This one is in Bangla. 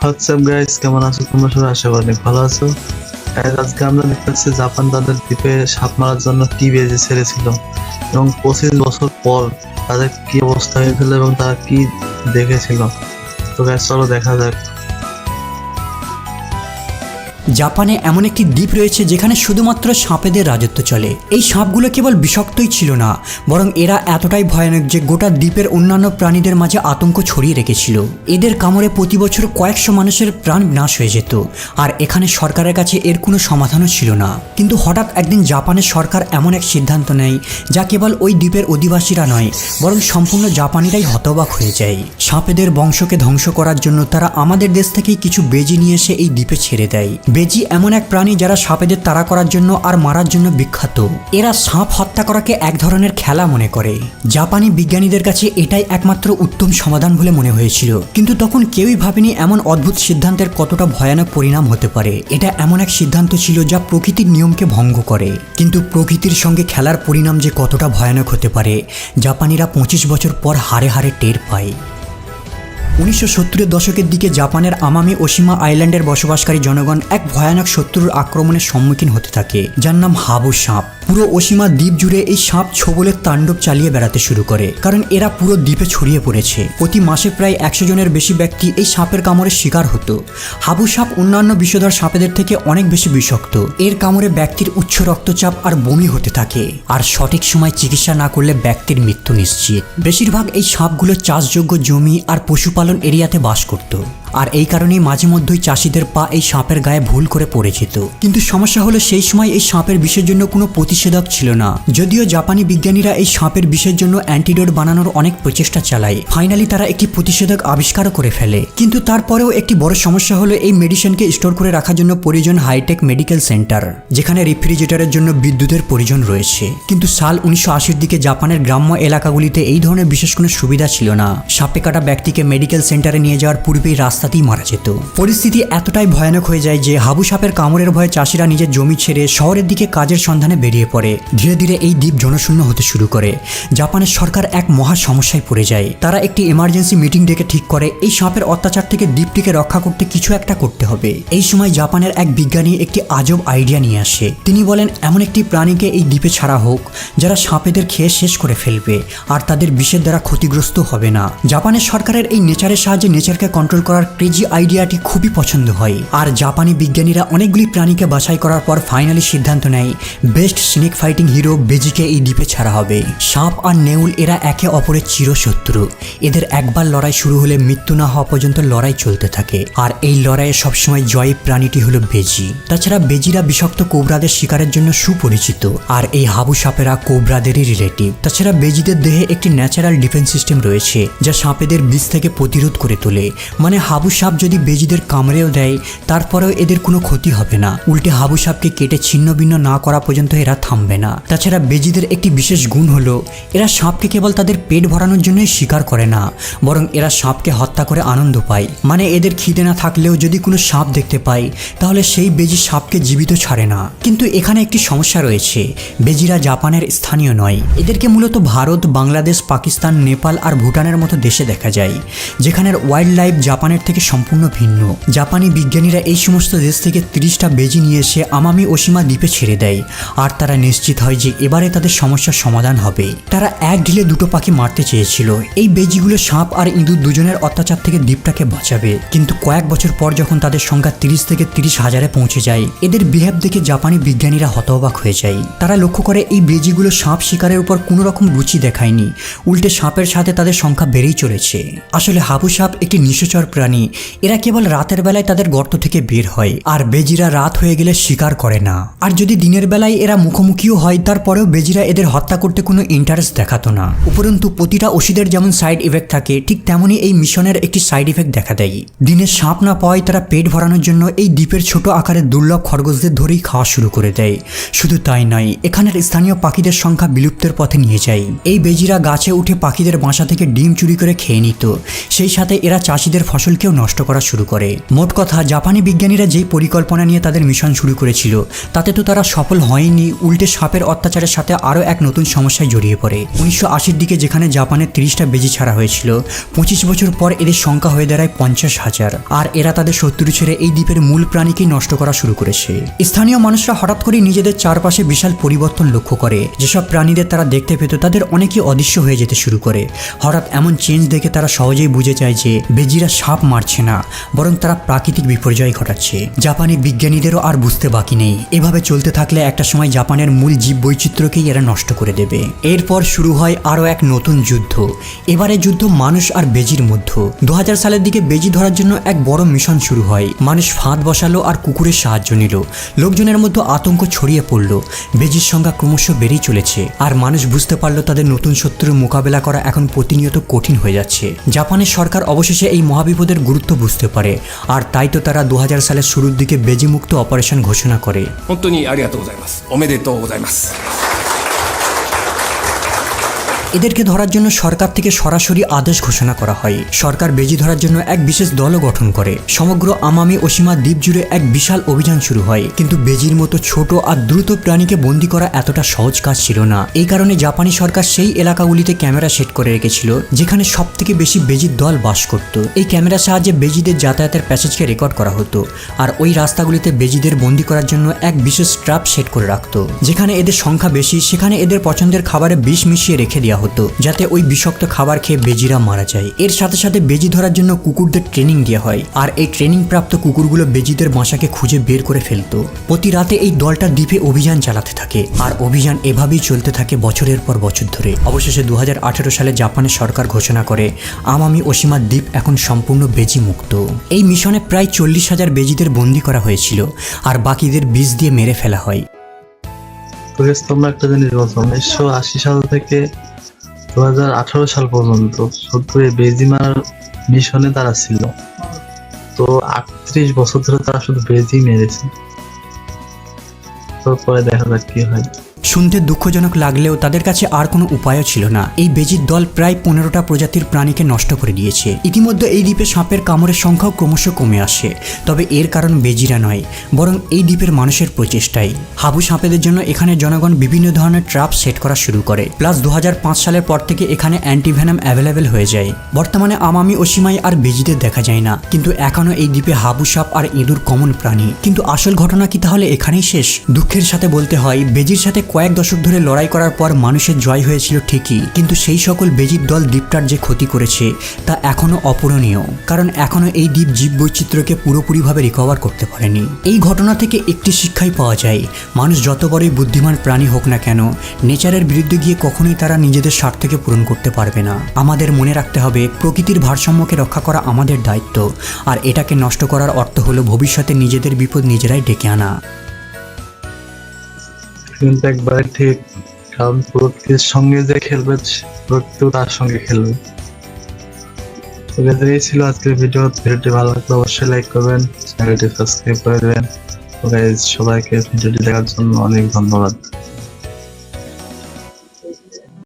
হোয়াটসঅ্যাপ গাইস, কেমন আছো তোমরা সবাই? আশা করি অনেক ভালো আছো। Guys, আজকে আমরা দেখতে পাচ্ছি জাপান তাদের দ্বীপে সাপ মারার জন্য টি-বেজে ছেড়েছিল এবং 25 বছর পর তাদের কি অবস্থা হয়েছিল এবং তারা কি দেখেছিল। তো গাইস, চলো দেখা যাক। জাপানে এমন একটি দ্বীপ রয়েছে যেখানে শুধুমাত্র সাপেদের রাজত্ব চলে। এই সাপগুলো কেবল বিষাক্তই ছিল না, বরং এরা এতটাই ভয়ানক যে গোটা দ্বীপের অন্যান্য প্রাণীদের মাঝে আতঙ্ক ছড়িয়ে রেখেছিল। এদের কামড়ে প্রতি বছর কয়েকশো মানুষের প্রাণ বিনাশ হয়ে যেত, আর এখানে সরকারের কাছে এর কোনো সমাধানও ছিল না। কিন্তু হঠাৎ একদিন জাপানের সরকার এমন এক সিদ্ধান্ত নেয় যা কেবল ওই দ্বীপের অধিবাসীরা নয়, বরং সম্পূর্ণ জাপানিরাই হতবাক হয়ে যায়। সাপেদের বংশকে ধ্বংস করার জন্য তারা আমাদের দেশ থেকেই কিছু বেজি নিয়ে এসে এই দ্বীপে ছেড়ে দেয়। বেজি এমন এক প্রাণী যারা সাপেদের তাড়া করার জন্য আর মারার জন্য বিখ্যাত। এরা সাপ হত্যা করাকে এক ধরনের খেলা মনে করে। জাপানি বিজ্ঞানীদের কাছে এটাই একমাত্র উত্তম সমাধান বলে মনে হয়েছিল, কিন্তু তখন কেউই ভাবেনি এমন অদ্ভুত সিদ্ধান্তের কতটা ভয়ানক পরিণাম হতে পারে। এটা এমন এক সিদ্ধান্ত ছিল যা প্রকৃতির নিয়মকে ভঙ্গ করে, কিন্তু প্রকৃতির সঙ্গে খেলার পরিণাম যে কতটা ভয়ানক হতে পারে জাপানিরা 25 বছর পর হারে হারে টের পায়। 1970-এর দশকের দিকে জাপানের আমামি ওশিমা আইল্যান্ডের বসবাসকারী জনগণ এক ভয়ানক শত্রুর আক্রমণের সম্মুখীন হতে থাকে, যার নাম হাবু সাপ। পুরো ওশিমা দ্বীপ জুড়ে এই সাপ ছোবলের তাণ্ডব চালিয়ে বেড়াতে শুরু করে, কারণ এরা পুরো দ্বীপে ছড়িয়ে পড়েছে। প্রতি মাসে প্রায় 100 জনের বেশি ব্যক্তি এই সাপের কামড়ের শিকার হতো। হাবু সাপ অন্যান্য বিষধর সাপেদের থেকে অনেক বেশি বিষাক্ত। এর কামড়ে ব্যক্তির উচ্চ রক্তচাপ আর বমি হতে থাকে, আর সঠিক সময় চিকিৎসা না করলে ব্যক্তির মৃত্যু নিশ্চিত। বেশিরভাগ এই সাপগুলো চাষযোগ্য জমি আর পশুপালন এরিয়াতে বাস করত, আর এই কারণেই মাঝে মধ্যেই চাষিদের পা এই সাপের গায়ে ভুল করে পড়ে যেত। কিন্তু সমস্যা হলো সেই সময় এই সাপের বিষের জন্য কোনো প্রতিষেধক ছিল না। যদিও জাপানি বিজ্ঞানীরা এই সাপের বিষের জন্য অ্যান্টিডোট বানানোর অনেক প্রচেষ্টা চালায়, ফাইনালি তারা একটি প্রতিষেধক আবিষ্কারও করে ফেলে। কিন্তু তারপরেও একটি বড় সমস্যা হলো এই মেডিসিনকে স্টোর করে রাখার জন্য প্রয়োজন হাইটেক মেডিকেল সেন্টার, যেখানে রেফ্রিজারেটরের জন্য বিদ্যুতের প্রয়োজন রয়েছে। কিন্তু সাল 1980-র দিকে জাপানের গ্রাম্য এলাকাগুলিতে এই ধরনের বিশেষ কোনো সুবিধা ছিল না। সাপে কাটা ব্যক্তিকে মেডিকেল সেন্টারে নিয়ে যাওয়ার পূর্বেই রাস্তাতেই মারা যেত। পরিস্থিতি এতটাই ভয়ানক হয়ে যায় যে হাবু সাপের কামড়ের ভয়ে চাষিরা নিজের জমি ছেড়ে শহরের দিকে কাজের সন্ধানে বেরিয়ে পড়ে। ধীরে ধীরে এই দ্বীপ জনশূন্য হতে শুরু করে। জাপানের সরকার এক মহা সমস্যায় পড়ে যায়। তারা একটি এমার্জেন্সি মিটিং ডেকে ঠিক করে এই সাপের অত্যাচার থেকে দ্বীপটিকে রক্ষা করতে কিছু একটা করতে হবে। এই সময় জাপানের এক বিজ্ঞানী একটি আজব আইডিয়া নিয়ে আসে। তিনি বলেন, এমন একটি প্রাণীকে এই দ্বীপে ছাড়া হোক যারা সাপেদের খেয়ে শেষ করে ফেলবে আর তাদের বিষের দ্বারা ক্ষতিগ্রস্ত হবে না। জাপানের সরকারের এই নেচারের সাহায্যে নেচারকে কন্ট্রোল করার ক্রেজি আইডিয়াটি খুবই পছন্দ হয়, আর জাপানি বিজ্ঞানীরা অনেকগুলি প্রাণীকে বাছাই করার পর ফাইনালি সিদ্ধান্ত নেয় বেস্ট স্নেক ফাইটিং হিরো বেজিকে এই দ্বীপে ছাড়া হবে। সাপ আর নেউল এরা একে অপরের চিরশত্রু। এদের একবার লড়াই শুরু হলে মৃত্যু না হওয়া পর্যন্ত লড়াই চলতে থাকে, আর এই লড়াইয়ে সবসময় জয়ী প্রাণীটি হলো বেজি। তাছাড়া বেজিরা বিষাক্ত কোবরাদের শিকারের জন্য সুপরিচিত, আর এই হাবু সাপেরা কোবরাদেরই রিলেটিভ। তাছাড়া বেজিদের দেহে একটি ন্যাচারাল ডিফেন্স সিস্টেম রয়েছে যা সাপেদের বিষ থেকে প্রতিরোধ করে তোলে। মানে হাবু সাপ যদি বেজিদের কামড়েও দেয় তারপরেও এদের কোনো ক্ষতি হবে না, উল্টে হাবু সাপকে কেটে ছিন্ন ভিন্ন না করা পর্যন্ত এরা থামবে না। তাছাড়া বেজিদের একটি বিশেষ গুণ হলো এরা সাপকে কেবল তাদের পেট ভরানোর জন্যই শিকার করে না, বরং এরা সাপকে হত্যা করে আনন্দ পায়। মানে এদের খিদে না থাকলেও যদি কোনো সাপ দেখতে পায় তাহলে সেই বেজি সাপকে জীবিত ছাড়ে না। কিন্তু এখানে একটি সমস্যা রয়েছে, বেজিরা জাপানের স্থানীয় নয়। এদেরকে মূলত ভারত, বাংলাদেশ, পাকিস্তান, নেপাল আর ভুটানের মতো দেশে দেখা যায়, যেখানের ওয়াইল্ড লাইফ জাপানের থেকে সম্পূর্ণ ভিন্ন। জাপানি বিজ্ঞানীরা এই সমস্ত দেশ থেকে 30টা বেজি নিয়ে এসে আমামি ওশিমা দ্বীপে ছেড়ে দেয়, আর তারা নিশ্চিত হয় যে এবারে তাদের সমস্যার সমাধান হবে। তারা এক ঢিলে দুটো পাখি মারতে চেয়েছিল। এই বেজিগুলো সাপ আর ইঁদুর দুজনের অত্যাচার থেকে দ্বীপটাকে বাঁচাবে। কিন্তু কয়েক বছর পর যখন তাদের সংখ্যা 30 থেকে 30 হাজারে পৌঁছে যায়, এদের বিহেভ দেখে জাপানি বিজ্ঞানীরা হতবাক হয়ে যায়। তারা লক্ষ্য করে এই বেজিগুলো সাপ শিকারের উপর কোনো রকম রুচি দেখায়নি, উল্টে সাপের সাথে তাদের সংখ্যা বেড়েই চলেছে। আসলে হাবু সাপ একটি নিশাচর প্রাণী। এরা কেবল রাতের বেলায় তাদের গর্ত থেকে বের হয়, আর বেজিরা রাত হয়ে গেলে শিকার করে না। আর যদি দিনের বেলায় এরা মুখোমুখিও হয় তারপরেও বেজিরা এদের হত্যা করতে কোনো ইন্টারেস্ট দেখাতো না। উপরন্তু প্রতিটা ওষুধের যেমন সাইড ইফেক্ট থাকে, ঠিক তেমনই এই মিশনের একটি সাইড ইফেক্ট দেখা দেয়। দিনে সাপ না পাওয়ায় তারা পেট ভরানোর জন্য এই দ্বীপের ছোট আকারের দুর্লভ খরগোশদের ধরেই খাওয়া শুরু করে দেয়। শুধু তাই নয়, এখানের স্থানীয় পাখিদের সংখ্যা বিলুপ্তের পথে নিয়ে যায়। এই বেজিরা গাছে উঠে পাখিদের বাসা থেকে ডিম চুরি করে খেয়ে নিত, সেই সাথে এরা চাষিদের ফসলকেও নষ্ট করা শুরু করে। মোট কথা, জাপানি বিজ্ঞানীরা যেই পরিকল্পনা নিয়ে তাদের মিশন শুরু করেছিল তাতে তো তারা সফল হয়নি, উল্টে সাপের অত্যাচারের সাথে আরও এক নতুন সমস্যায় জড়িয়ে পড়ে। 1980-র দিকে যেখানে জাপানের 30টা বেজি ছাড়া হয়েছিল, 25 বছর পর এদের সংখ্যা হয়ে হয়ে দাঁড়ায় 50,000। আর এরা তাদের শত্রু ছেড়ে এই দ্বীপের মূল প্রাণীকেই নষ্ট করা শুরু করেছে। স্থানীয় মানুষরা হঠাৎ করে নিজেদের চারপাশে বিশাল পরিবর্তন লক্ষ্য করে। যেসব প্রাণীদের তারা দেখতে পেত তাদের অনেকেই অদৃশ্য হয়ে যেতে শুরু করে। হঠাৎ এমন চেঞ্জ দেখে তারা সহজেই বুঝে যায় যে বেজিরা সাপ মারছে না, বরং তারা প্রাকৃতিক বিপর্যয় ঘটাচ্ছে। জাপানি বিজ্ঞানীদেরও আর বুঝতে বাকি নেই, এভাবে চলতে থাকলে একটা সময় জাপানের মূল জীব বৈচিত্র্যকেই এরা নষ্ট করে দেবে। এরপর শুরু হয় আরও এক নতুন যুদ্ধ। এবারে যুদ্ধ মানুষ আর বেজির মধ্যে। 2000 সালের দিকে বেজি ধরার জন্য এক বড় মিশন শুরু হয়। মানুষ ফাঁদ বসালো আর কুকুরের সাহায্য নিল। লোকজনের মধ্যে আতঙ্ক ছড়িয়ে পড়ল। বেজির সংখ্যা ক্রমশ বেড়েই চলেছে, আর মানুষ বুঝতে পারলো তাদের নতুন শত্রুর মোকাবেলা করা এখন প্রতিনিয়ত কঠিন হয়ে যাচ্ছে। জাপানের সরকার অবশেষে এই মহাবিপদের গুরুত্ব বুঝতে পারে, আর তাই তো তারা 2000 সালের শুরুর দিকে বেজি মুক্ত অপারেশন ঘোষণা করে। 本当にありがとうございます。おめでとうございます。 এদেরকে ধরার জন্য সরকার থেকে সরাসরি আদেশ ঘোষণা করা হয়। সরকার বেজি ধরার জন্য এক বিশেষ দলও গঠন করে। সমগ্র আমামি ওশিমা দ্বীপ জুড়ে এক বিশাল অভিযান শুরু হয়। কিন্তু বেজির মতো ছোট আর দ্রুত প্রাণীকে বন্দী করা এতটা সহজ কাজ ছিল না। এই কারণে জাপানি সরকার সেই এলাকাগুলিতে ক্যামেরা সেট করে রেখেছিল যেখানে সব থেকে বেশি বেজির দল বাস করত। এই ক্যামেরার সাহায্যে বেজিদের যাতায়াতের প্যাসেজকে রেকর্ড করা হতো, আর ওই রাস্তাগুলিতে বেজিদের বন্দী করার জন্য এক বিশেষ ট্র্যাপ সেট করে রাখতো। যেখানে এদের সংখ্যা বেশি সেখানে এদের পছন্দের খাবারে বিষ মিশিয়ে রেখে দেওয়া হতো, যাতে ওই বিষাক্ত খাবার খেয়ে বেজিরা মারা যায়। এর সাথে সাথে বেজি ধরার জন্য কুকুরদের ট্রেনিং দেওয়া হয়, আর এই ট্রেনিং প্রাপ্ত কুকুরগুলো বেজিদের বাসাকে খুঁজে বের করে ফেলতো। প্রতি রাতে এই দলটা দ্বীপে অভিযান চালাতে থাকে, আর অভিযান এভাবেই চলতে থাকে বছরের পর বছর ধরে। অবশেষে 2018 সালে জাপানের সরকার ঘোষণা করে আমামি ওশিমা দ্বীপ এখন সম্পূর্ণ বেজি মুক্ত। এই মিশনে প্রায় 40,000 বেজিদের বন্দী করা হয়েছিল, আর বাকিদের বিষ দিয়ে মেরে ফেলা হয়। তোমরা একটা জিনিস বলছো, 1980 সাল থেকে 2018 সাল পর্যন্ত শুধু এই বেজিমার মিশনে তারা ছিল। তো 38 বছর ধরে তারা শুধু বেজি মেরেছে। তো পরে দেখা যাক কি হয়। শুনতে দুঃখজনক লাগলেও তাদের কাছে আর কোনো উপায়ও ছিল না। এই বেজির দল প্রায় 15টা প্রজাতির প্রাণীকে নষ্ট করে দিয়েছে। ইতিমধ্যে এই দ্বীপে সাপের কামড়ের সংখ্যাও ক্রমশ কমে আসে। তবে এর কারণ বেজিরা নয়, বরং এই দ্বীপের মানুষের প্রচেষ্টাই। হাবু সাপেদের জন্য এখানে জনগণ বিভিন্ন ধরনের ট্র্যাপ সেট করা শুরু করে। প্লাস 2005 সালের পর থেকে এখানে অ্যান্টিভেনাম অ্যাভেলেবেল হয়ে যায়। বর্তমানে আমামি ওশিমায় আর বেজিদের দেখা যায় না, কিন্তু এখনও এই দ্বীপে হাবু সাপ আর ইঁদুর কমন প্রাণী। কিন্তু আসল ঘটনা কি তাহলে এখানেই শেষ? দুঃখের সাথে বলতে হয়, বেজির সাথে কয়েক দশক ধরে লড়াই করার পর মানুষের জয় হয়েছিল ঠিকই, কিন্তু সেই সকল বেজির দল দ্বীপটার যে ক্ষতি করেছে তা এখনো অপূরণীয়। কারণ এখনো এই দ্বীপ জীববৈচিত্র্যকে পুরোপুরিভাবে রিকভার করতে পারেনি। এই ঘটনা থেকে একটি শিক্ষাই পাওয়া যায়, মানুষ যত বড়ই বুদ্ধিমান প্রাণী হোক না কেন, নেচারের বিরুদ্ধে গিয়ে কখনোই তারা নিজেদের স্বার্থকে পূরণ করতে পারবে না। আমাদের মনে রাখতে হবে প্রকৃতির ভারসাম্যকে রক্ষা করা আমাদের দায়িত্ব, আর এটাকে নষ্ট করার অর্থ হলো ভবিষ্যতে নিজেদের বিপদ নিজেরাই ডেকে আনা। কিন্তু একবারে ঠিক, কারণ প্রকৃতির সঙ্গে যে খেলবে প্রকৃতিও তার সঙ্গে খেলবে। এই ছিল আজকের ভিডিওটি ভালো লাগলে অবশ্যই লাইক করবেন, চ্যানেলটি সাবস্ক্রাইব করে দেবেন। সবাইকে ভিডিওটি দেখার জন্য অনেক ধন্যবাদ।